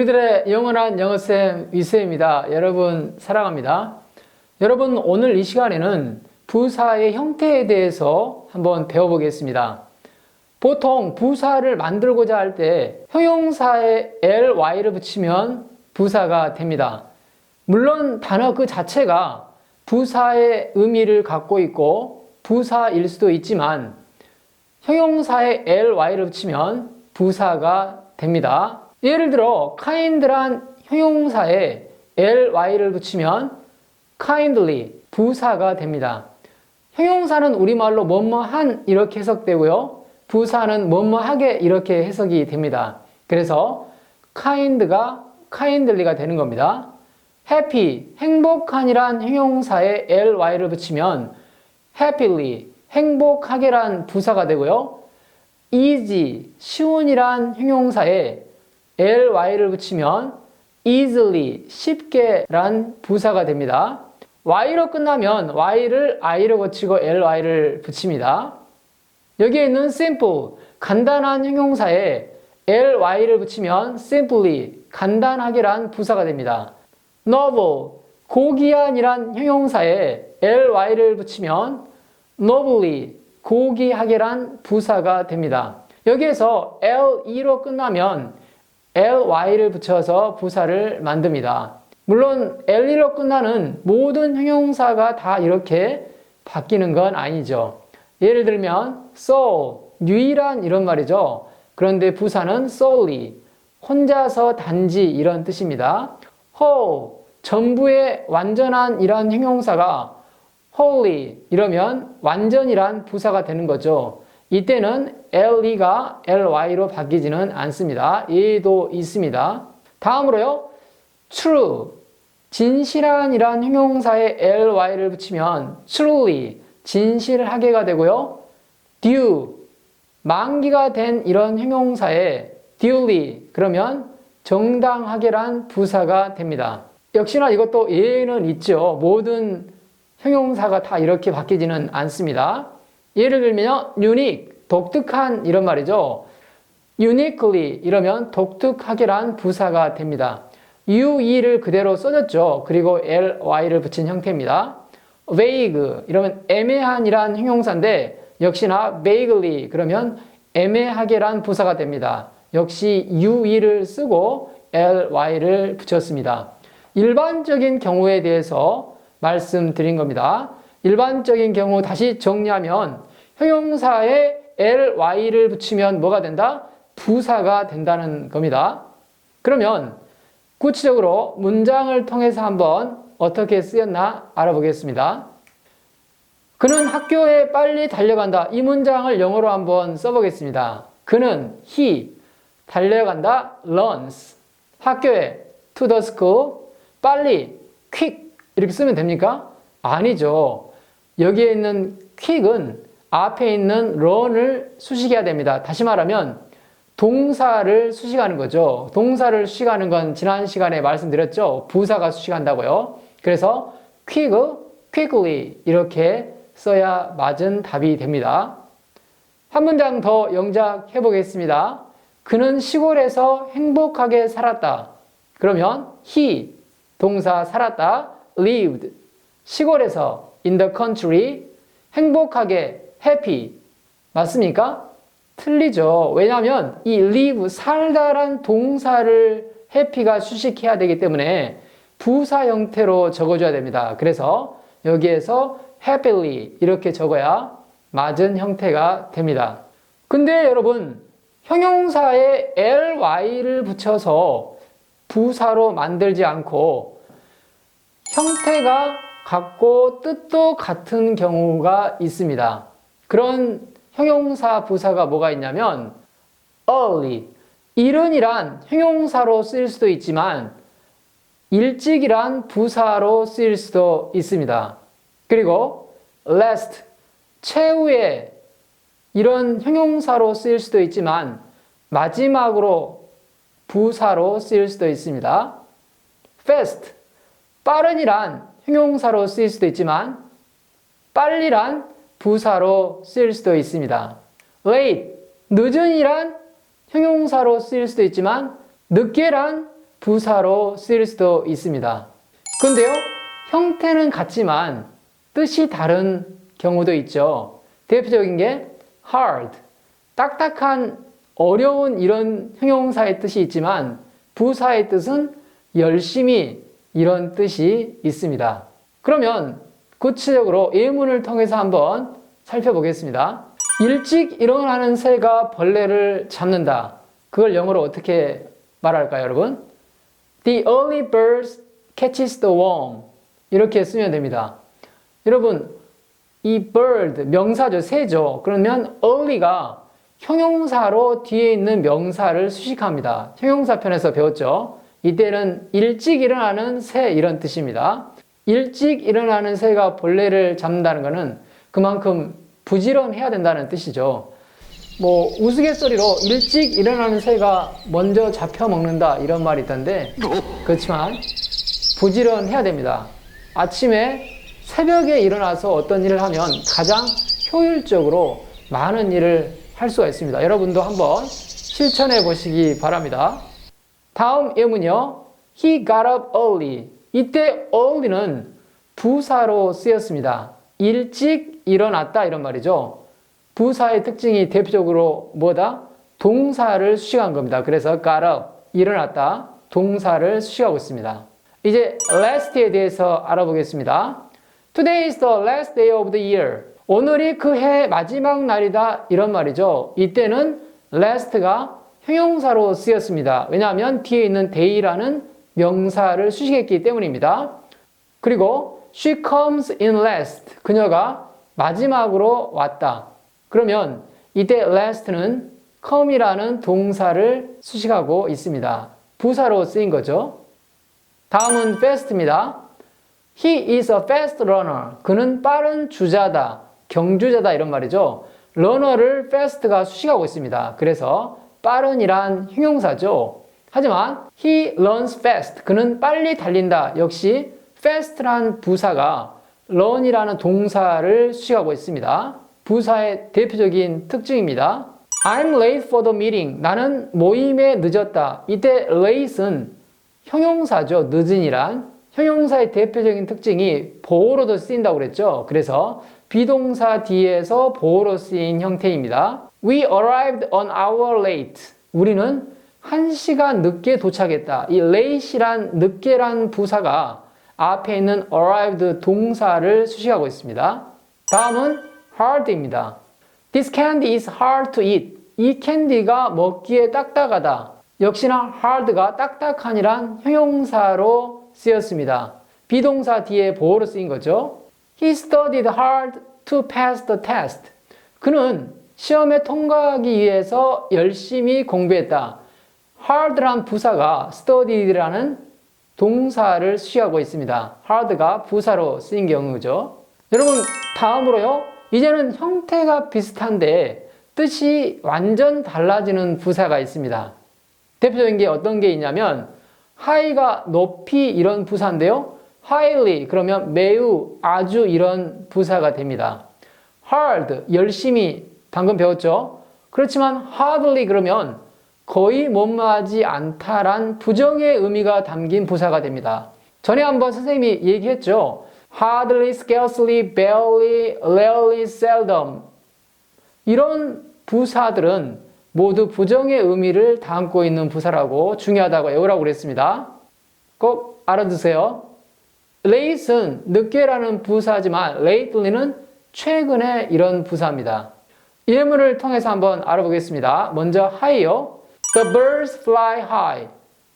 우리들의 영원한 영어쌤 위쌤입니다. 여러분 사랑합니다. 여러분 오늘 이 시간에는 부사의 형태에 대해서 한번 배워보겠습니다. 보통 부사를 만들고자 할 때 형용사에 ly를 붙이면 부사가 됩니다. 물론 단어 그 자체가 부사의 의미를 갖고 있고 부사일 수도 있지만 형용사에 ly를 붙이면 부사가 됩니다. 예를 들어 kind란 형용사에 ly를 붙이면 kindly 부사가 됩니다. 형용사는 우리말로 뭐뭐한 이렇게 해석되고요. 부사는 뭐뭐하게 이렇게 해석이 됩니다. 그래서 kind가 kindly가 되는 겁니다. happy 행복한이란 형용사에 ly를 붙이면 happily 행복하게란 부사가 되고요. easy 쉬운이란 형용사에 ly를 붙이면 easily 쉽게란 부사가 됩니다. y로 끝나면 y를 i로 거치고 ly를 붙입니다. 여기에 있는 simple 간단한 형용사에 ly를 붙이면 simply 간단하게란 부사가 됩니다. noble 고귀한이란 형용사에 ly를 붙이면 nobly 고귀하게란 부사가 됩니다. 여기에서 le로 끝나면 ly를 붙여서 부사를 만듭니다. 물론 le로 끝나는 모든 형용사가 다 이렇게 바뀌는 건 아니죠. 예를 들면 sole 유일한 이런 말이죠. 그런데 부사는 solely 혼자서 단지 이런 뜻입니다. whole 전부의 완전한 이란 형용사가 wholly 이러면 완전이란 부사가 되는 거죠. 이때는 le가 ly로 바뀌지는 않습니다. 예도 있습니다. 다음으로요. true 진실한 이란 형용사에 ly를 붙이면 truly 진실하게가 되고요. due 만기가 된 이런 형용사에 duly 그러면 정당하게란 부사가 됩니다. 역시나 이것도 예는 있죠. 모든 형용사가 다 이렇게 바뀌지는 않습니다. 예를 들면 unique 독특한 이런 말이죠. uniquely 이러면 독특하게란 부사가 됩니다. ue를 그대로 써줬죠. 그리고 ly를 붙인 형태입니다. vague 이러면 애매한이란 형용사인데 역시나 vaguely 그러면 애매하게란 부사가 됩니다. 역시 ue를 쓰고 ly를 붙였습니다. 일반적인 경우에 대해서 말씀드린 겁니다. 일반적인 경우 다시 정리하면 형용사에 ly를 붙이면 뭐가 된다? 부사가 된다는 겁니다. 그러면 구체적으로 문장을 통해서 한번 어떻게 쓰였나 알아보겠습니다. 그는 학교에 빨리 달려간다. 이 문장을 영어로 한번 써보겠습니다. 그는 he 달려간다 runs 학교에 to the school 빨리 quick 이렇게 쓰면 됩니까? 아니죠. 여기에 있는 quick은 앞에 있는 run을 수식해야 됩니다. 다시 말하면 동사를 수식하는 거죠. 동사를 수식하는 건 지난 시간에 말씀드렸죠. 부사가 수식한다고요. 그래서 quick, quickly 이렇게 써야 맞은 답이 됩니다. 한 문장 더 영작해 보겠습니다. 그는 시골에서 행복하게 살았다. 그러면 he 동사 살았다 lived 시골에서 in the country 행복하게 happy 맞습니까? 틀리죠. 왜냐하면 이 live 살다란 동사를 happy가 수식해야 되기 때문에 부사 형태로 적어줘야 됩니다. 그래서 여기에서 happily 이렇게 적어야 맞은 형태가 됩니다. 근데 여러분 형용사에 ly를 붙여서 부사로 만들지 않고 형태가 같고 뜻도 같은 경우가 있습니다. 그런 형용사 부사가 뭐가 있냐면 early 이른이란 형용사로 쓰일 수도 있지만 일찍이란 부사로 쓰일 수도 있습니다. 그리고 last 최후에 이런 형용사로 쓰일 수도 있지만 마지막으로 부사로 쓰일 수도 있습니다. fast 빠른이란 형용사로 쓰일 수도 있지만 빨리란 부사로 쓰일 수도 있습니다. late 늦은이란 형용사로 쓰일 수도 있지만 늦게란 부사로 쓰일 수도 있습니다. 그런데요, 형태는 같지만 뜻이 다른 경우도 있죠. 대표적인 게 hard, 딱딱한, 어려운 이런 형용사의 뜻이 있지만 부사의 뜻은 열심히 이런 뜻이 있습니다. 그러면 구체적으로 예문을 통해서 한번 살펴보겠습니다. 일찍 일어나는 새가 벌레를 잡는다. 그걸 영어로 어떻게 말할까요, 여러분? The early bird catches the worm. 이렇게 쓰면 됩니다. 여러분, 이 bird, 명사죠, 새죠. 그러면 early가 형용사로 뒤에 있는 명사를 수식합니다. 형용사 편에서 배웠죠. 이때는 일찍 일어나는 새 이런 뜻입니다. 일찍 일어나는 새가 벌레를 잡는다는 것은 그만큼 부지런해야 된다는 뜻이죠. 뭐 우스갯소리로 일찍 일어나는 새가 먼저 잡혀 먹는다 이런 말이 있던데, 그렇지만 부지런해야 됩니다. 아침에 새벽에 일어나서 어떤 일을 하면 가장 효율적으로 많은 일을 할 수가 있습니다. 여러분도 한번 실천해 보시기 바랍니다. 다음 예문이요. He got up early. 이때 early는 부사로 쓰였습니다. 일찍 일어났다 이런 말이죠. 부사의 특징이 대표적으로 뭐다? 동사를 수식한 겁니다. 그래서 got up, 일어났다, 동사를 수식하고 있습니다. 이제 last에 대해서 알아보겠습니다. Today is the last day of the year. 오늘이 그 해 마지막 날이다 이런 말이죠. 이때는 last가 형용사로 쓰였습니다. 왜냐하면 뒤에 있는 day라는 명사를 수식했기 때문입니다. 그리고 she comes in last. 그녀가 마지막으로 왔다. 그러면 이때 last는 come이라는 동사를 수식하고 있습니다. 부사로 쓰인 거죠. 다음은 fast입니다. He is a fast runner. 그는 빠른 주자다, 경주자다 이런 말이죠. runner를 fast가 수식하고 있습니다. 그래서 빠른이란 형용사죠. 하지만 he runs fast. 그는 빨리 달린다. 역시 fast란 부사가 run이라는 동사를 수식하고 있습니다. 부사의 대표적인 특징입니다. I'm late for the meeting. 나는 모임에 늦었다. 이때 late은 형용사죠. 늦은이란. 형용사의 대표적인 특징이 보어로도 쓰인다고 그랬죠. 그래서 비동사 뒤에서 보어로 쓰인 형태입니다. We arrived an hour late. 우리는 1시간 늦게 도착했다. 이 late이란 늦게란 부사가 앞에 있는 arrived 동사를 수식하고 있습니다. 다음은 hard입니다. This candy is hard to eat. 이 캔디가 먹기에 딱딱하다. 역시나 hard가 딱딱한이란 형용사로 쓰였습니다. 비동사 뒤에 보어로 쓰인 거죠. He studied hard to pass the test. 그는 시험에 통과하기 위해서 열심히 공부했다. hard란 부사가 studied라는 동사를 수식하고 있습니다. hard가 부사로 쓰인 경우죠. 여러분, 다음으로요. 이제는 형태가 비슷한데 뜻이 완전 달라지는 부사가 있습니다. 대표적인 게 어떤 게 있냐면 high가 높이 이런 부사인데요. highly 그러면 매우, 아주 이런 부사가 됩니다. hard, 열심히 방금 배웠죠? 그렇지만 hardly 그러면 거의 못마하지 않다란 부정의 의미가 담긴 부사가 됩니다. 전에 한번 선생님이 얘기했죠. hardly, scarcely, barely, rarely, seldom. 이런 부사들은 모두 부정의 의미를 담고 있는 부사라고 중요하다고 외우라고 그랬습니다. 꼭 알아두세요. late은 늦게라는 부사지만 lately는 최근에 이런 부사입니다. 예문을 통해서 한번 알아보겠습니다. 먼저 high요. The birds fly high.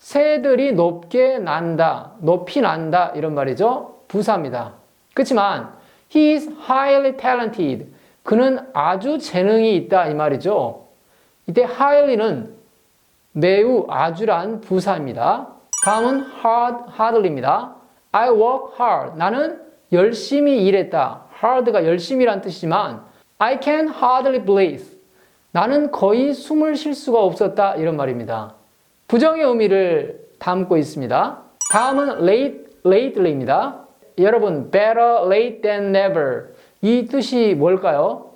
새들이 높게 난다, 높이 난다 이런 말이죠. 부사입니다. 그렇지만 he is highly talented. 그는 아주 재능이 있다 이 말이죠. 이때 highly는 매우, 아주란 부사입니다. 다음은 hardly입니다. I work hard. 나는 열심히 일했다. hard가 열심히란 뜻이지만 I can hardly breathe. 나는 거의 숨을 쉴 수가 없었다 이런 말입니다. 부정의 의미를 담고 있습니다. 다음은 lately입니다. 여러분, better late than never. 이 뜻이 뭘까요?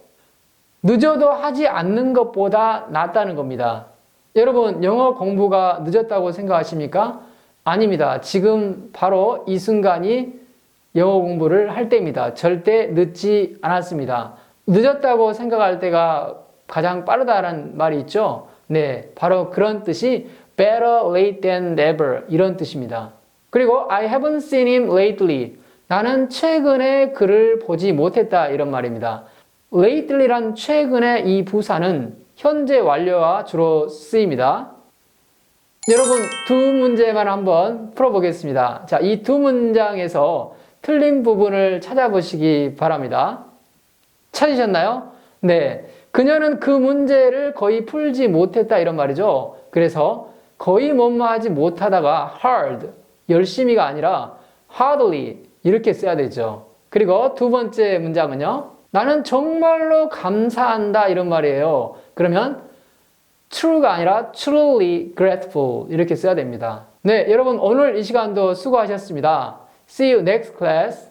늦어도 하지 않는 것보다 낫다는 겁니다. 여러분, 영어 공부가 늦었다고 생각하십니까? 아닙니다. 지금 바로 이 순간이 영어 공부를 할 때입니다. 절대 늦지 않았습니다. 늦었다고 생각할 때가 가장 빠르다라는 말이 있죠. 네, 바로 그런 뜻이 better late than never 이런 뜻입니다. 그리고 I haven't seen him lately. 나는 최근에 그를 보지 못했다 이런 말입니다. lately란 최근에 이 부사는 현재 완료와 주로 쓰입니다. 여러분 두 문제만 한번 풀어보겠습니다. 자, 이 두 문장에서 틀린 부분을 찾아보시기 바랍니다. 찾으셨나요? 네. 그녀는 그 문제를 거의 풀지 못했다 이런 말이죠. 그래서 거의 뭐뭐하지 못하다가 hard, 열심히가 아니라 hardly 이렇게 써야 되죠. 그리고 두 번째 문장은요. 나는 정말로 감사한다 이런 말이에요. 그러면 true가 아니라 truly grateful 이렇게 써야 됩니다. 네, 여러분 오늘 이 시간도 수고하셨습니다. See you next class.